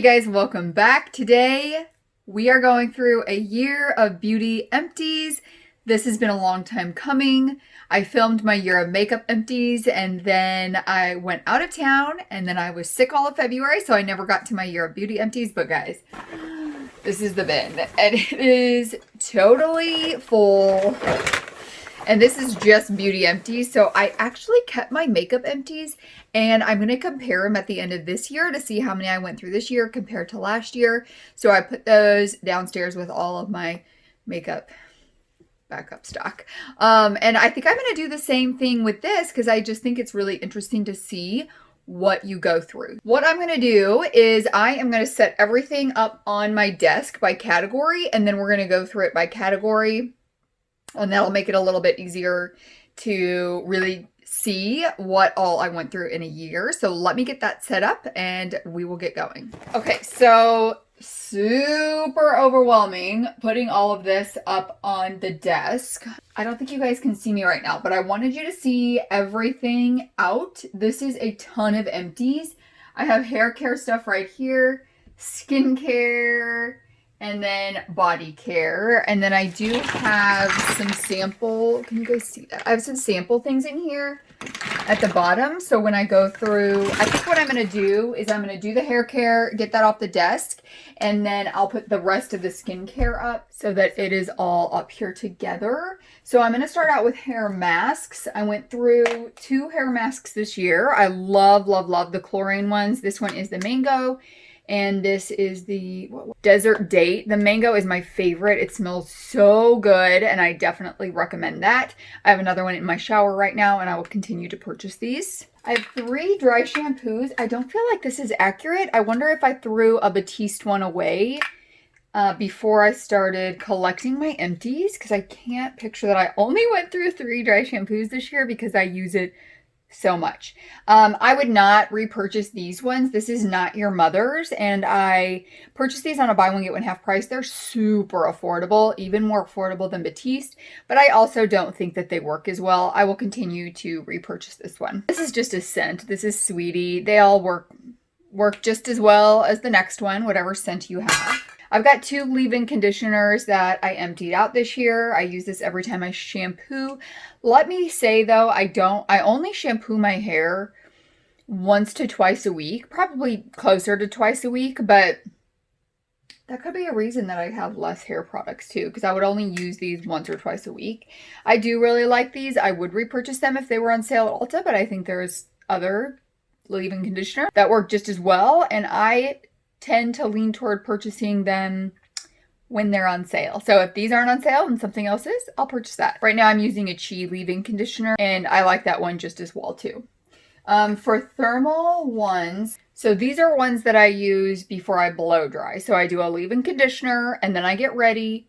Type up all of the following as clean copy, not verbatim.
Hey guys, welcome back. Today we are going through a year of beauty empties. This has been a long time coming. I filmed my year of makeup empties and then I went out of town and then I was sick all of February, so I never got to my year of beauty empties. But guys, this is the bin and it is totally full. And this is just beauty empties. So I actually kept my makeup empties and I'm going to compare them at the end of this year to see how many I went through this year compared to last year. So I put those downstairs with all of my makeup backup stock. And I think I'm going to do the same thing with this because I just think it's really interesting to see what you go through. What I'm going to do is I am going to set everything up on my desk by category, and then we're going to go through it by category. And that'll make it a little bit easier to really see what all I went through in a year. So let me get that set up and we will get going. Okay, so super overwhelming putting all of this up on the desk. I don't think you guys can see me right now, but I wanted you to see everything out. This is a ton of empties. I have hair care stuff right here, skincare, and then body care. And then I do have some sample, can you guys see that? I have some sample things in here at the bottom. So when I go through, I think what I'm going to do is I'm going to do the hair care, get that off the desk, and then I'll put the rest of the skincare up so that it is all up here together. So I'm going to start out with hair masks. I went through 2 hair masks this year. I love, love, love the chlorine ones. This one is the mango. And this is the Desert Date. The mango is my favorite. It smells so good, and I definitely recommend that. I have another one in my shower right now, and I will continue to purchase these. I have 3 dry shampoos. I don't feel like this is accurate. I wonder if I threw a Batiste one away before I started collecting my empties, because I can't picture that I only went through 3 dry shampoos this year because I use it so much. I would not repurchase these ones. This is Not Your Mother's, and I purchased these on a buy one get one half price. They're super affordable, even more affordable than Batiste, but I also don't think that they work as well. I will continue to repurchase this one. This is just a scent. This is Sweetie. They all work just as well as the next one, whatever scent you have. I've got 2 leave-in conditioners that I emptied out this year. I use this every time I shampoo. Let me say though, I only shampoo my hair once to twice a week, probably closer to twice a week, but that could be a reason that I have less hair products too, because I would only use these once or twice a week. I do really like these. I would repurchase them if they were on sale at Ulta, but I think there's other leave-in conditioner that work just as well, and I tend to lean toward purchasing them when they're on sale. So if these aren't on sale and something else is, I'll purchase that. Right now I'm using a Chi leave-in conditioner and I like that one just as well too. For thermal ones, so these are ones that I use before I blow dry. So I do a leave-in conditioner and then I get ready.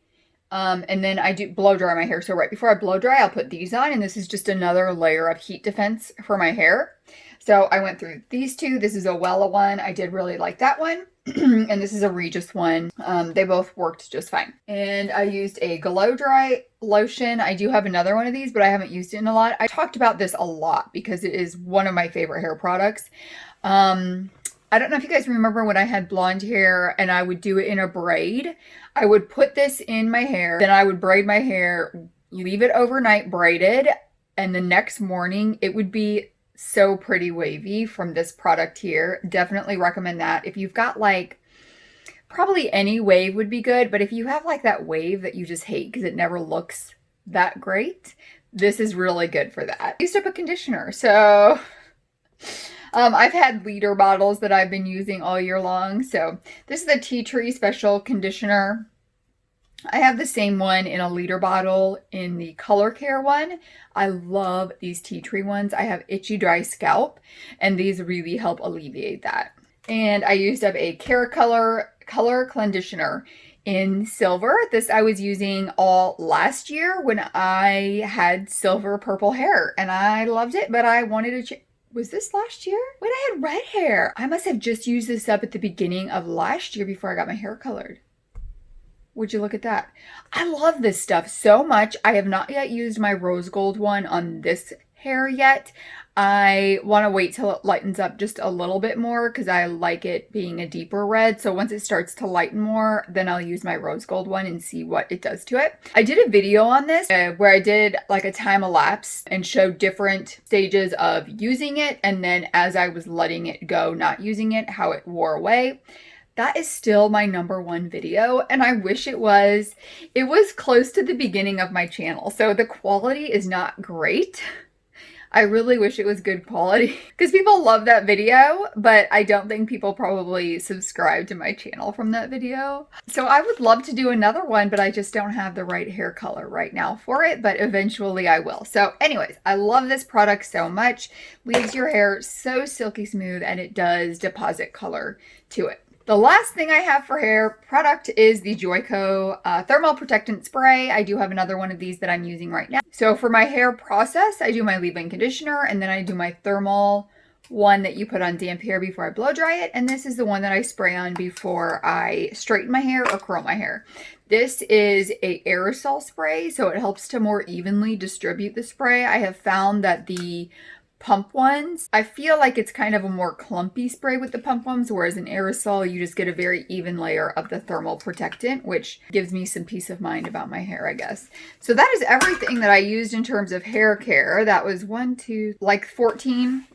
And then I do blow dry my hair. So right before I blow dry, I'll put these on, and this is just another layer of heat defense for my hair. So I went through these 2. This is a Wella one. I did really like that one. And this is a Regis one. They both worked just fine. And I used a Glow Dry lotion. I do have another one of these, but I haven't used it in a lot. I talked about this a lot because it is one of my favorite hair products. I don't know if you guys remember when I had blonde hair and I would do it in a braid. I would put this in my hair, then I would braid my hair, leave it overnight braided, and the next morning it would be so pretty wavy from this product here. Definitely recommend that. If you've got like, probably any wave would be good, but if you have like that wave that you just hate because it never looks that great, this is really good for that. I used up a conditioner, so I've had liter bottles that I've been using all year long. So this is the Tea Tree Special Conditioner. I have the same one in a liter bottle in the Color Care one. I love these tea tree ones. I have itchy dry scalp and these really help alleviate that. And I used up a color conditioner in silver. This I was using all last year when I had silver purple hair and I loved it, but I wanted to was this last year? When I had red hair. I must have just used this up at the beginning of last year before I got my hair colored. Would you look at that? I love this stuff so much. I have not yet used my rose gold one on this hair yet. I want to wait till it lightens up just a little bit more because I like it being a deeper red. So once it starts to lighten more, then I'll use my rose gold one and see what it does to it. I did a video on this where I did like a time elapse and showed different stages of using it. And then as I was letting it go, not using it, how it wore away. That is still my #1 video, and I wish it was. It was close to the beginning of my channel, so the quality is not great. I really wish it was good quality because people love that video, but I don't think people probably subscribe to my channel from that video. So I would love to do another one, but I just don't have the right hair color right now for it, but eventually I will. So anyways, I love this product so much. Leaves your hair so silky smooth, and it does deposit color to it. The last thing I have for hair product is the Joico Thermal Protectant Spray. I do have another one of these that I'm using right now. So for my hair process, I do my leave-in conditioner, and then I do my thermal one that you put on damp hair before I blow dry it. And this is the one that I spray on before I straighten my hair or curl my hair. This is a aerosol spray, so it helps to more evenly distribute the spray. I have found that the pump ones, I feel like it's kind of a more clumpy spray with the pump ones, whereas in aerosol, you just get a very even layer of the thermal protectant, which gives me some peace of mind about my hair, I guess. So that is everything that I used in terms of hair care. That was around 14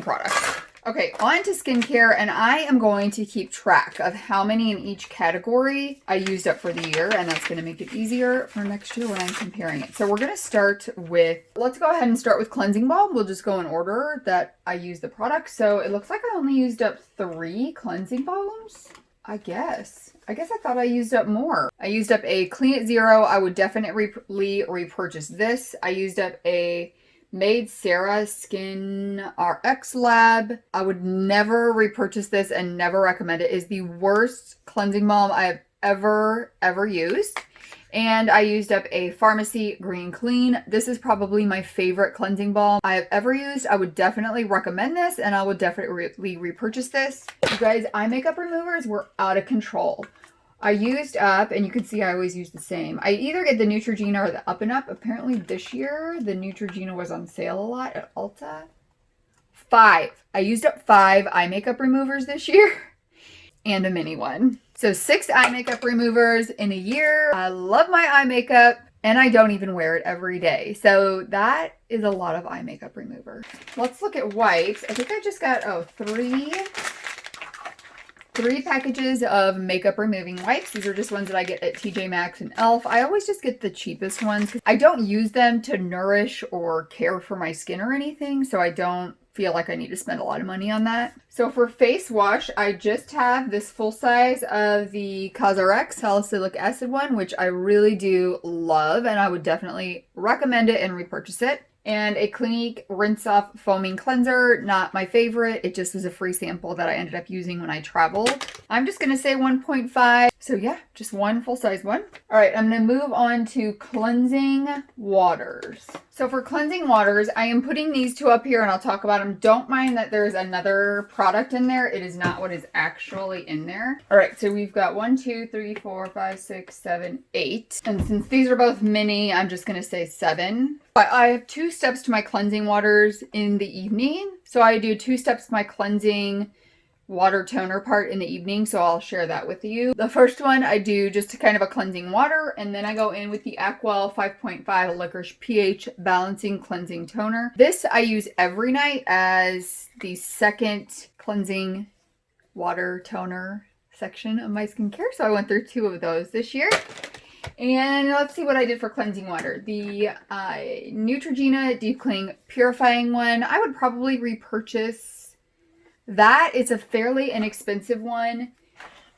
products. Okay, on to skincare, and I am going to keep track of how many in each category I used up for the year, and that's going to make it easier for next year when I'm comparing it. So we're going to start with, let's go ahead and start with cleansing balm. We'll just go in order that I use the product. So it looks like I only used up 3 cleansing balms, I guess. I thought I used up more. I used up a Clean at Zero. I would definitely repurchase this. I used up a Made Sarah Skin RX Lab. I would never repurchase this and never recommend it. It is the worst cleansing balm I have ever used. And I used up a Pharmacy Green Clean. This is probably my favorite cleansing balm I have ever used. I would definitely recommend this, and I would definitely repurchase this. You guys, eye makeup removers were out of control. I used up, and you can see I always use the same. I either get the Neutrogena or the Up and Up. Apparently this year, the Neutrogena was on sale a lot at Ulta. 5. I used up 5 eye makeup removers this year and a mini one. So 6 eye makeup removers in a year. I love my eye makeup, and I don't even wear it every day. So that is a lot of eye makeup remover. Let's look at wipes. I think I just got, 3 packages of makeup removing wipes. These are just ones that I get at TJ Maxx and e.l.f. I always just get the cheapest ones because I don't use them to nourish or care for my skin or anything, so I don't feel like I need to spend a lot of money on that. So for face wash, I just have this full size of the CosRX salicylic acid one, which I really do love, and I would definitely recommend it and repurchase it. And a Clinique Rinse Off Foaming Cleanser, not my favorite. It just was a free sample that I ended up using when I traveled. I'm just going to say 1.5. So yeah, just one full-size one. All right, I'm going to move on to cleansing waters. So for cleansing waters, I am putting these 2 up here and I'll talk about them. Don't mind that there's another product in there. It is not what is actually in there. All right, so we've got 1, 2, 3, 4, 5, 6, 7, 8. And since these are both mini, I'm just going to say 7. But I have 2 steps to my cleansing waters in the evening. So I do 2 steps to my cleansing water toner part in the evening, so I'll share that with you. The first one I do just kind of a cleansing water, and then I go in with the Aqua 5.5 Licorice pH Balancing Cleansing Toner. This I use every night as the second cleansing water toner section of my skincare, so I went through 2 of those this year. And let's see what I did for cleansing water. The Neutrogena Deep Clean Purifying one, I would probably repurchase that. It's a fairly inexpensive one,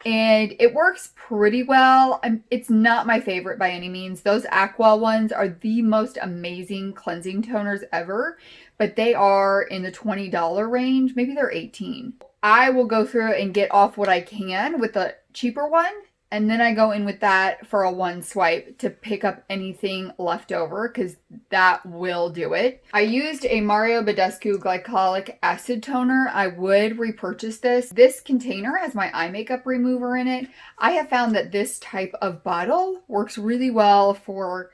and it works pretty well. It's not my favorite by any means. Those Aqua ones are the most amazing cleansing toners ever, but they are in the $20 range. Maybe they're $18. I will go through and get off what I can with the cheaper one, and then I go in with that for a 1 swipe to pick up anything left over, because that will do it. I used a Mario Badescu Glycolic Acid Toner. I would repurchase this. This container has my eye makeup remover in it. I have found that this type of bottle works really well for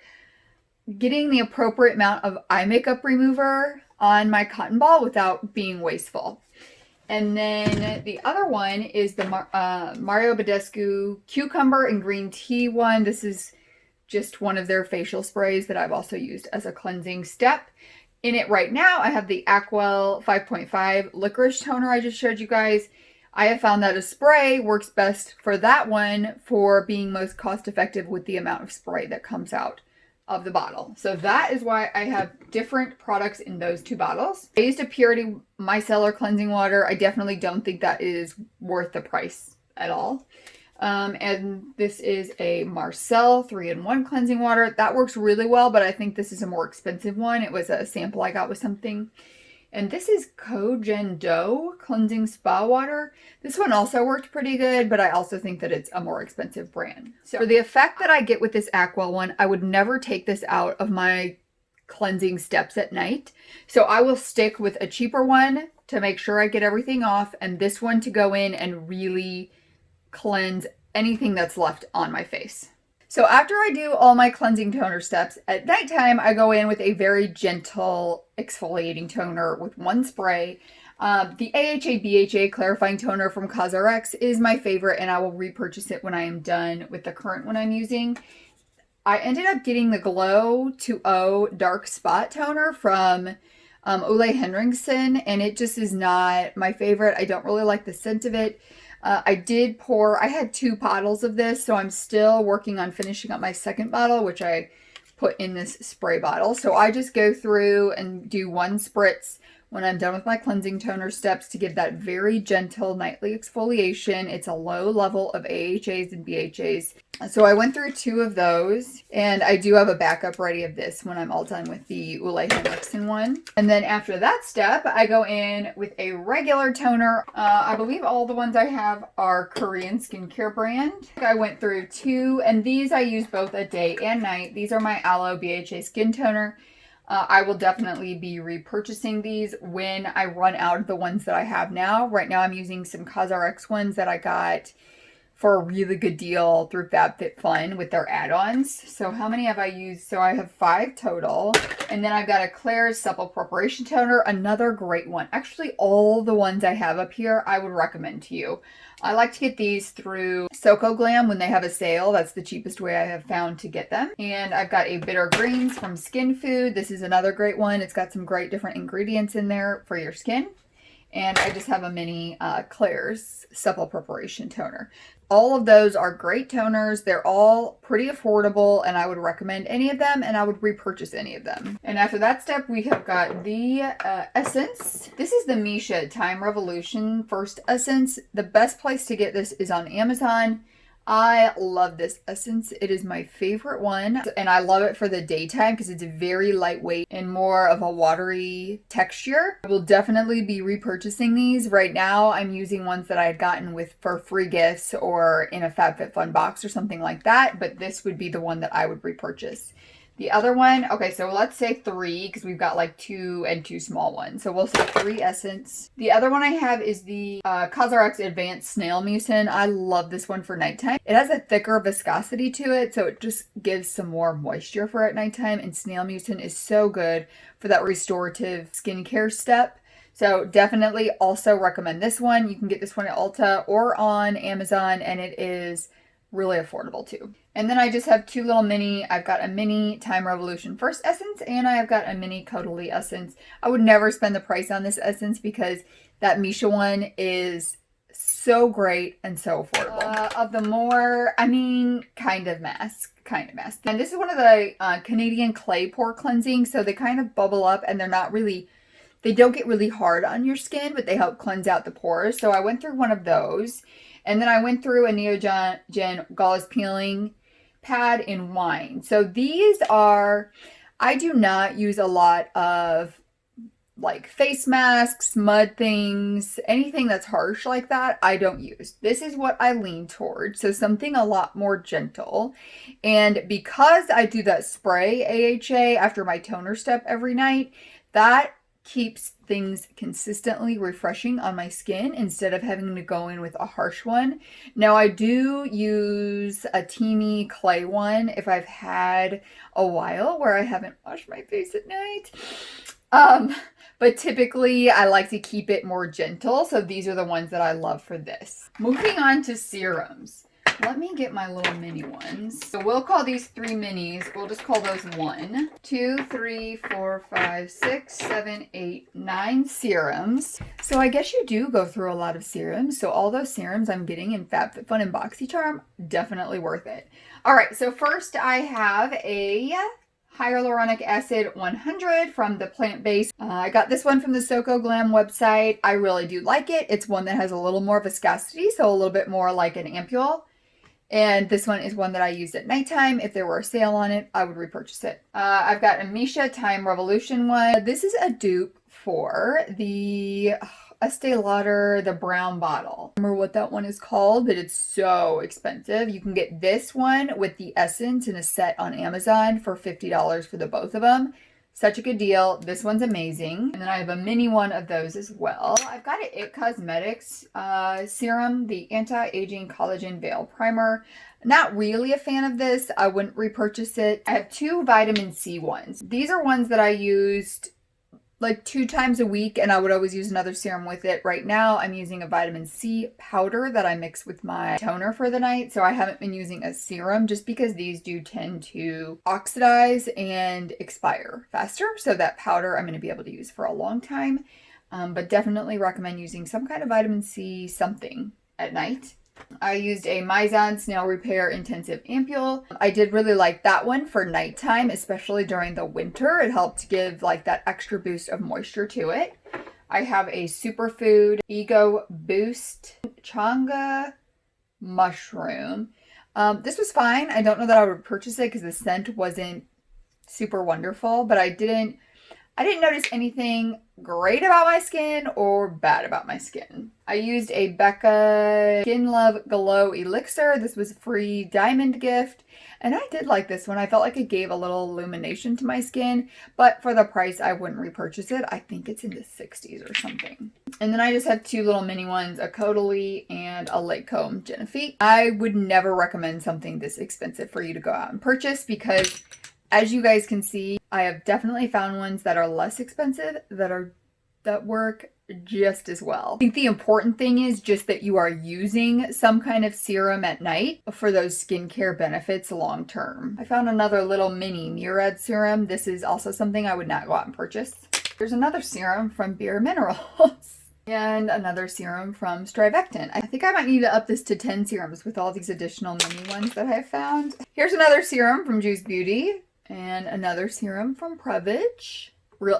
getting the appropriate amount of eye makeup remover on my cotton ball without being wasteful. And then the other one is the Mario Badescu Cucumber and Green Tea one. This is just one of their facial sprays that I've also used as a cleansing step. In it right now, I have the Aquel 5.5 Licorice Toner I just showed you guys. I have found that a spray works best for that one for being most cost effective with the amount of spray that comes out of the bottle. So that is why I have different products in those two bottles. I used a Purity Micellar cleansing water. I definitely don't think that is worth the price at all. And this is a Marcel 3-in-1 cleansing water. That works really well, but I think this is a more expensive one. It was a sample I got with something. And this is Kogen Do Cleansing Spa Water. This one also worked pretty good, but I also think that it's a more expensive brand. So for the effect that I get with this Aqua one, I would never take this out of my cleansing steps at night. So I will stick with a cheaper one to make sure I get everything off, and this one to go in and really cleanse anything that's left on my face. So after I do all my cleansing toner steps, at nighttime I go in with a very gentle exfoliating toner with one spray. The AHA BHA clarifying toner from CosRx is my favorite, and I will repurchase it when I am done with the current one I'm using. I ended up getting the Glow 2.0 Dark Spot Toner from Ole Henriksen, and it just is not my favorite. I don't really like the scent of it. I had 2 bottles of this, so I'm still working on finishing up my second bottle, which I put in this spray bottle. So I just go through and do one spritz when I'm done with my cleansing toner steps to give that very gentle nightly exfoliation. It's a low level of AHAs and BHAs. So I went through 2 of those, and I do have a backup ready of this when I'm all done with the Ole Henriksen one. And then after that step, I go in with a regular toner. I believe all the ones I have are Korean skincare brand. I went through 2, and these I use both at day and night. These are my Aloe BHA Skin Toner. I will definitely be repurchasing these when I run out of the ones that I have now. Right now I'm using some CosRx ones that I got for a really good deal through FabFitFun with their add-ons. So how many have I used? So I have 5 total. And then I've got a Klairs Supple Preparation Toner, another great one. Actually, all the ones I have up here, I would recommend to you. I like to get these through Soko Glam when they have a sale. That's the cheapest way I have found to get them. And I've got a Bitter Greens from Skin Food. This is another great one. It's got some great different ingredients in there for your skin. And I just have a mini Klairs Supple Preparation Toner. All of those are great toners. They're all pretty affordable, and I would recommend any of them, and I would repurchase any of them. And after that step, we have got the essence. This is the Misha Time Revolution First Essence. The best place to get this is on Amazon. I love this essence. It is my favorite one, and I love it for the daytime because it's very lightweight and more of a watery texture. I will definitely be repurchasing these. Right now, I'm using ones that I had gotten for free gifts or in a FabFitFun box or something like that, but this would be the one that I would repurchase. The other one, okay, so let's say 3 because we've got like 2 and 2 small ones. So we'll say 3 essence. The other one I have is the CosRx Advanced Snail Mucin. I love this one for nighttime. It has a thicker viscosity to it, so it just gives some more moisture for at nighttime. And Snail Mucin is so good for that restorative skincare step. So definitely also recommend this one. You can get this one at Ulta or on Amazon, and it is really affordable too. And then I just have 2 little I've got a mini Time Revolution First Essence, and I have got a mini Caudalie Essence. I would never spend the price on this essence because that Misha one is so great and so affordable. Of the more, kind of mask. And this is one of the Canadian clay pore cleansing, so they kind of bubble up and they don't get really hard on your skin, but they help cleanse out the pores. So I went through one of those. And then I went through a Neogen Gauze Peeling Pad in wine. So these are, I do not use a lot of like face masks, mud things, anything that's harsh like that, I don't use. This is what I lean toward. So something a lot more gentle. And because I do that spray AHA after my toner step every night, that keeps things consistently refreshing on my skin instead of having to go in with a harsh one. Now I do use a Teamy clay one if I've had a while where I haven't washed my face at night. Um, but typically I like to keep it more gentle. So these are the ones that I love for this. Moving on to serums. Let me get my little mini ones. So we'll call these 3 minis. We'll just call those 1, 2, 3, 4, 5, 6, 7, 8, 9 serums. So I guess you do go through a lot of serums. So all those serums I'm getting in FabFitFun and BoxyCharm, definitely worth it. All right, so first I have a hyaluronic acid 100 from the plant-based. I got this one from the Soko Glam website. I really do like it. It's one that has a little more viscosity, so a little bit more like an ampule. And this one is one that I used at nighttime. If there were a sale on it, I would repurchase it. I've got a Misha Time Revolution one. This is a dupe for the Estee Lauder, the brown bottle. I don't remember what that one is called, but it's so expensive. You can get this one with the essence in a set on Amazon for $50 for the both of them. Such a good deal. This one's amazing. And then I have a mini one of those as well. I've got an It Cosmetics serum, the Anti-Aging Collagen Veil Primer. Not really a fan of this. I wouldn't repurchase it. I have 2 vitamin C ones. These are ones that I used like 2 times a week, and I would always use another serum with it. Right now, I'm using a vitamin C powder that I mix with my toner for the night, so I haven't been using a serum just because these do tend to oxidize and expire faster. So that powder I'm going to be able to use for a long time, but definitely recommend using some kind of vitamin C something at night. I used a Mizon Snail Repair Intensive Ampule. I did really like that one for nighttime, especially during the winter. It helped give like that extra boost of moisture to it. I have a Superfood Ego Boost Changa Mushroom. This was fine. I don't know that I would purchase it because the scent wasn't super wonderful, but I didn't notice anything great about my skin or bad about my skin. I used a Becca Skin Love Glow Elixir. This was a free diamond gift, and I did like this one. I felt like it gave a little illumination to my skin, but for the price, I wouldn't repurchase it. I think it's in the 60s or something. And then I just have 2 little mini ones, a Caudalie and a Lancome Genifique. I would never recommend something this expensive for you to go out and purchase because, as you guys can see, I have definitely found ones that are less expensive that work just as well. I think the important thing is just that you are using some kind of serum at night for those skincare benefits long term. I found another little mini Murad serum. This is also something I would not go out and purchase. There's another serum from Bare Minerals. And another serum from Strivectin. I think I might need to up this to 10 serums with all these additional mini ones that I've found. Here's another serum from Juice Beauty. And another serum from Prevage.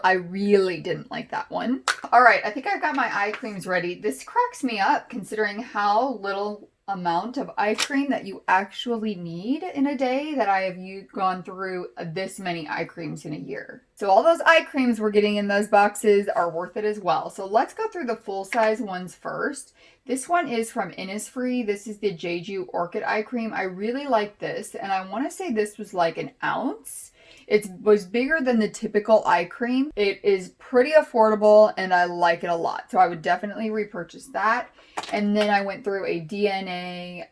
I really didn't like that one. All right, I think I've got my eye creams ready. This cracks me up considering how little amount of eye cream that you actually need in a day that I have gone through this many eye creams in a year. So all those eye creams we're getting in those boxes are worth it as well. So let's go through the full size ones first. This one is from Innisfree. This is the Jeju Orchid Eye Cream. I really like this, and I want to say this was like an ounce. It was bigger than the typical eye cream. It is pretty affordable, and I like it a lot. So I would definitely repurchase that. And then I went through a DNA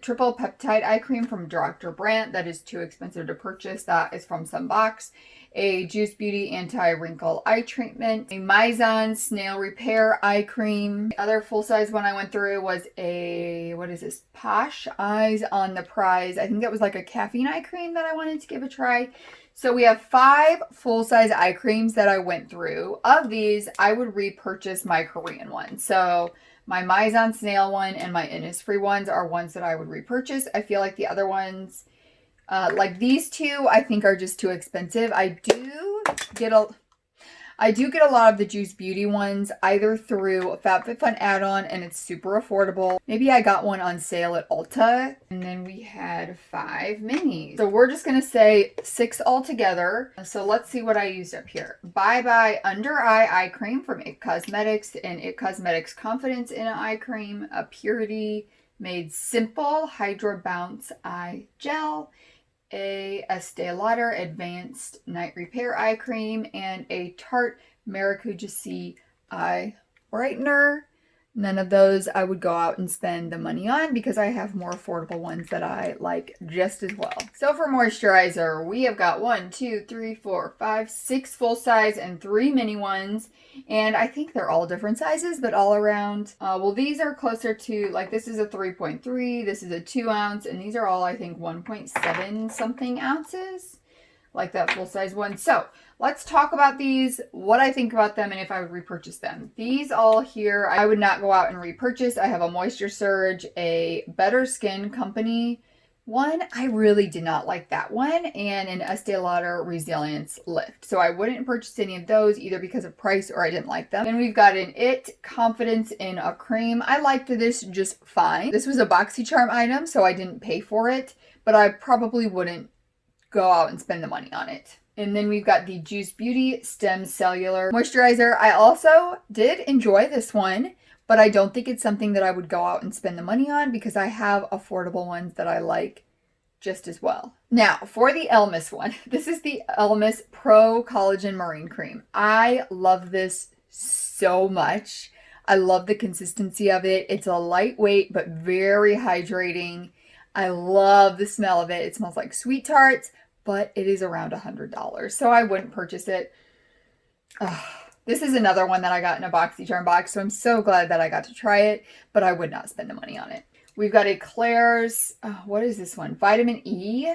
triple peptide eye cream from Dr. Brandt. That is too expensive to purchase. That is from some box. A Juice Beauty Anti-Wrinkle Eye Treatment, a Mizon Snail Repair Eye Cream. The other full-size one I went through was a, what is this? Posh Eyes on the Prize. I think that was like a caffeine eye cream that I wanted to give a try. So we have 5 full-size eye creams that I went through. Of these, I would repurchase my Korean one. So my Mizon Snail one and my Innisfree ones are ones that I would repurchase. I feel like the other ones, like these 2, I think are just too expensive. I do get a lot of the Juice Beauty ones either through a FabFitFun add-on, and it's super affordable. Maybe I got one on sale at Ulta, and then we had 5 minis. So we're just going to say 6 altogether. So let's see what I used up here. Bye Bye Under Eye Eye Cream from It Cosmetics, and It Cosmetics Confidence in an Eye Cream, a Purity Made Simple Hydra Bounce Eye Gel, a Estee Lauder Advanced Night Repair Eye Cream, and a Tarte Maracuja Eye Brightener. None of those I would go out and spend the money on because I have more affordable ones that I like just as well. So for moisturizer, we have got 1, 2, 3, 4, 5, 6 full size and 3 mini ones. And I think they're all different sizes, but all around. Well, these are closer to, like this is a 3.3, this is a 2 ounce, and these are all I think 1.7 something ounces. Like that full size one. So let's talk about these, what I think about them, and if I would repurchase them. These all here, I would not go out and repurchase. I have a Moisture Surge, a Better Skin Company one. I really did not like that one, and an Estee Lauder Resilience Lift. So I wouldn't purchase any of those either because of price or I didn't like them. Then we've got an It Confidence in a Cream. I liked this just fine. This was a BoxyCharm item, so I didn't pay for it, but I probably wouldn't go out and spend the money on it. And then we've got the Juice Beauty Stem Cellular Moisturizer. I also did enjoy this one, but I don't think it's something that I would go out and spend the money on because I have affordable ones that I like just as well. Now, for the Elmis one, this is the Elmis Pro Collagen Marine Cream. I love this so much. I love the consistency of it. It's a lightweight but very hydrating. I love the smell of it. It smells like sweet tarts, but it is around $100, so I wouldn't purchase it. This is another one that I got in a BoxyCharm box, so I'm so glad that I got to try it, but I would not spend the money on it. We've got a Klairs, what is this one? Vitamin E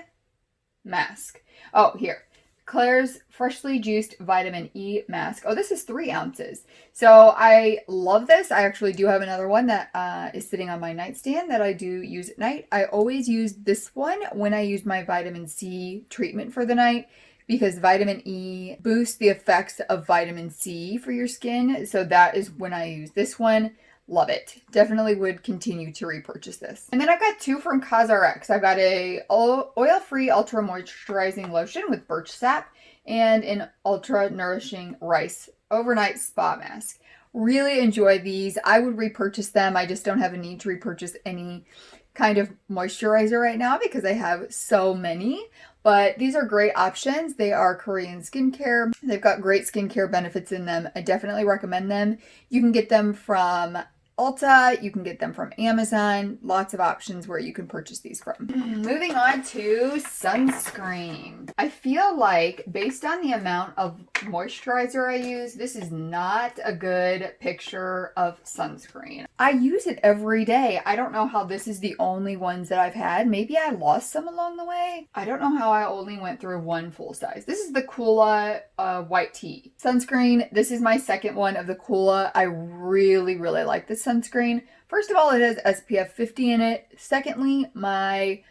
mask. Oh, here. Klairs Freshly Juiced Vitamin E Mask. Oh, this is 3 ounces. So I love this. I actually do have another one that is sitting on my nightstand that I do use at night. I always use this one when I use my vitamin C treatment for the night because vitamin E boosts the effects of vitamin C for your skin. So that is when I use this one. Love it. Definitely would continue to repurchase this. And then I've got 2 from CosRx. I've got a oil-free ultra moisturizing lotion with birch sap and an ultra nourishing rice overnight spa mask. Really enjoy these. I would repurchase them. I just don't have a need to repurchase any kind of moisturizer right now because I have so many. But these are great options. They are Korean skincare. They've got great skincare benefits in them. I definitely recommend them. You can get them from Ulta, you can get them from Amazon, lots of options where you can purchase these from. Moving on to sunscreen. I feel like based on the amount of moisturizer I use, this is not a good picture of sunscreen. I use it every day. I don't know how this is the only ones that I've had. Maybe I lost some along the way. I don't know how I only went through one full size. This is the Coola white tea sunscreen. This is my second one of the Coola. I really like this sunscreen. First of all, it has SPF 50 in it. Secondly, my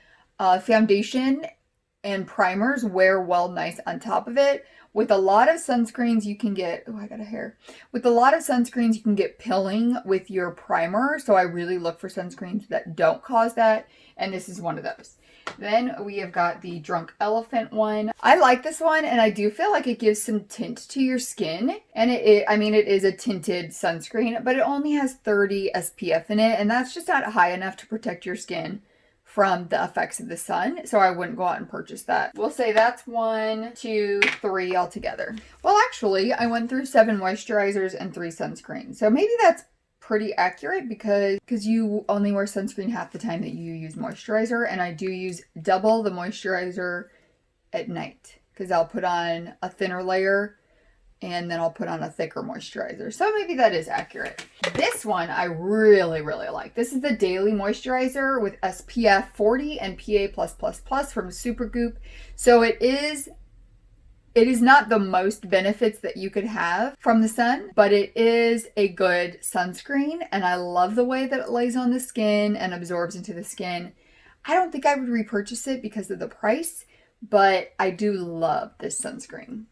foundation and primers wear well nice on top of it. With a lot of sunscreens, you can get, oh, I got a hair. With a lot of sunscreens, you can get pilling with your primer. So I really look for sunscreens that don't cause that. And this is one of those. Then we have got the Drunk Elephant one. I like this one, and I do feel like it gives some tint to your skin. And I mean, it is a tinted sunscreen, but it only has 30 SPF in it, and that's just not high enough to protect your skin from the effects of the sun, so I wouldn't go out and purchase that. We'll say that's 1, 2, 3 altogether. Well, actually, I went through 7 moisturizers and 3 sunscreens, so maybe that's pretty accurate because you only wear sunscreen half the time that you use moisturizer, and I do use double the moisturizer at night because I'll put on a thinner layer and then I'll put on a thicker moisturizer. So maybe that is accurate. This one I really like. This is the Daily Moisturizer with SPF 40 and PA+++ from Supergoop. So it is not the most benefits that you could have from the sun, but it is a good sunscreen, and I love the way that it lays on the skin and absorbs into the skin. I don't think I would repurchase it because of the price, but I do love this sunscreen.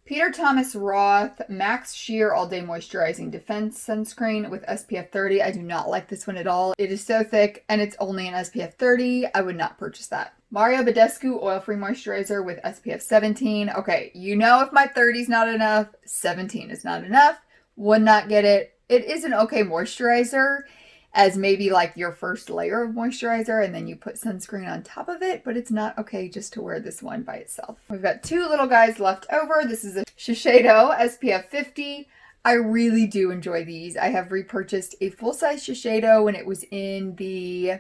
Peter Thomas Roth Max Sheer All Day Moisturizing Defense Sunscreen with SPF 30. I do not like this one at all. It is so thick and it's only an SPF 30. I would not purchase that. Mario Badescu Oil-Free Moisturizer with SPF 17. Okay, you know if my 30 is not enough, 17 is not enough. Would not get it. It is an okay moisturizer as maybe like your first layer of moisturizer and then you put sunscreen on top of it, but it's not okay just to wear this one by itself. We've got 2 little guys left over. This is a Shiseido SPF 50. I really do enjoy these. I have repurchased a full-size Shiseido when it was in the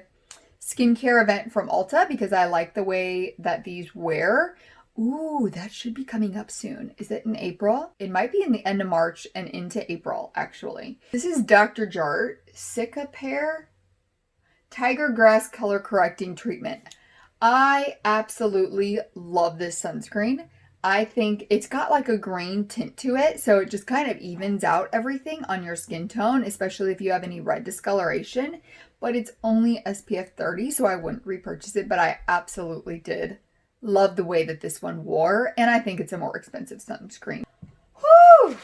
skincare event from Ulta because I like the way that these wear. Ooh, that should be coming up soon. Is it in April? It might be in the end of March and into April, actually. This is Dr. Jart Cicapair Tiger Grass Color Correcting Treatment. I absolutely love this sunscreen. I think it's got like a green tint to it, so it just kind of evens out everything on your skin tone, especially if you have any red discoloration. But it's only SPF 30, so I wouldn't repurchase it, but I absolutely did love the way that this one wore, and I think it's a more expensive sunscreen. Whew!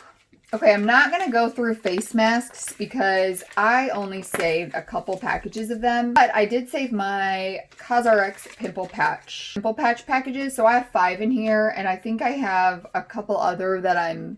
Okay, I'm not going to go through face masks because I only saved a couple packages of them, but I did save my CosRX pimple patch packages, so I have 5 in here, and I think I have a couple other that I'm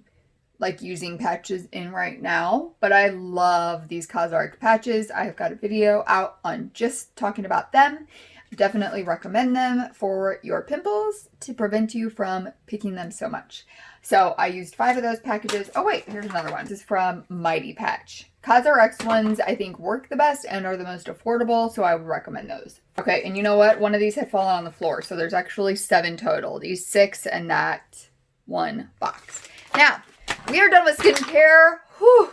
like using patches in right now, but I love these CosRX patches. I've got a video out on just talking about them. Definitely recommend them for your pimples to prevent you from picking them so much. So I used 5 of those packages. Oh wait, here's another one. This is from Mighty Patch. CosRX ones I think work the best and are the most affordable, so I would recommend those. Okay, and you know what? One of these had fallen on the floor, so there's actually 7 total. These 6 and that 1 box. Now, we are done with skincare. Whew,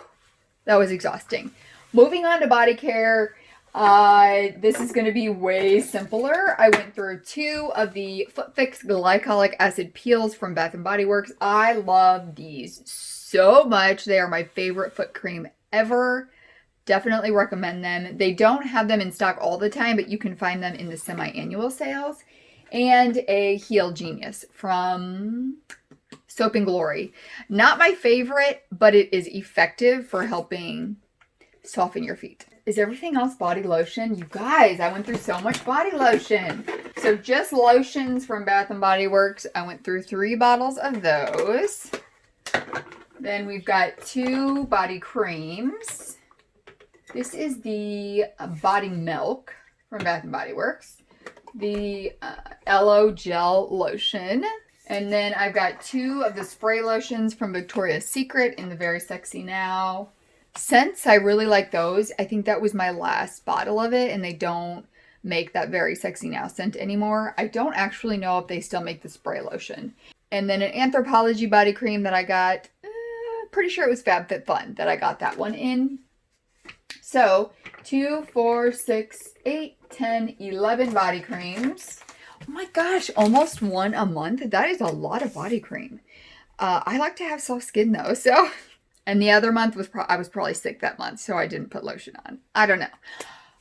that was exhausting. Moving on to body care. This is going to be way simpler. I went through 2 of the Foot Fix glycolic acid peels from Bath & Body Works. I love these so much. They are my favorite foot cream ever. Definitely recommend them. They don't have them in stock all the time, but you can find them in the semi-annual sales. And a Heel Genius from Soap and Glory. Not my favorite, but it is effective for helping soften your feet. Is everything else body lotion? You guys, I went through so much body lotion. So just lotions from Bath & Body Works. I went through 3 bottles of those. Then we've got 2 body creams. This is the Body Milk from Bath & Body Works. The Aloe Gel Lotion. And then I've got 2 of the spray lotions from Victoria's Secret in the Very Sexy Now scents. I really like those. I think that was my last bottle of it, and they don't make that Very Sexy Now scent anymore. I don't actually know if they still make the spray lotion. And then an Anthropologie body cream that I got, pretty sure it was FabFitFun that I got that one in. So 2, 4, 6, 8, 10, 11 body creams. Oh my gosh, almost 1 a month. That is a lot of body cream. I like to have soft skin though, so... And the other month was I was probably sick that month, so I didn't put lotion on. I don't know.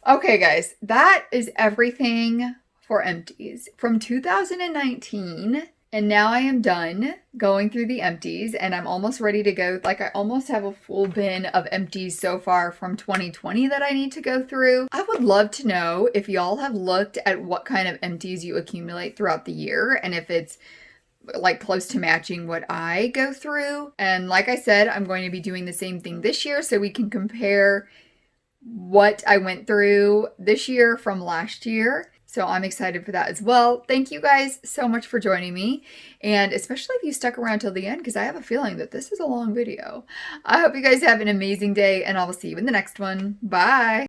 Okay, guys, that is everything for empties from 2019. And now I am done going through the empties, and I'm almost ready to go. Like, I almost have a full bin of empties so far from 2020 that I need to go through. I would love to know if y'all have looked at what kind of empties you accumulate throughout the year, and if it's like close to matching what I go through. And like I said, I'm going to be doing the same thing this year so we can compare what I went through this year from last year. So I'm excited for that as well. Thank you guys so much for joining me. And especially if you stuck around till the end, because I have a feeling that this is a long video. I hope you guys have an amazing day, and I will see you in the next one. Bye.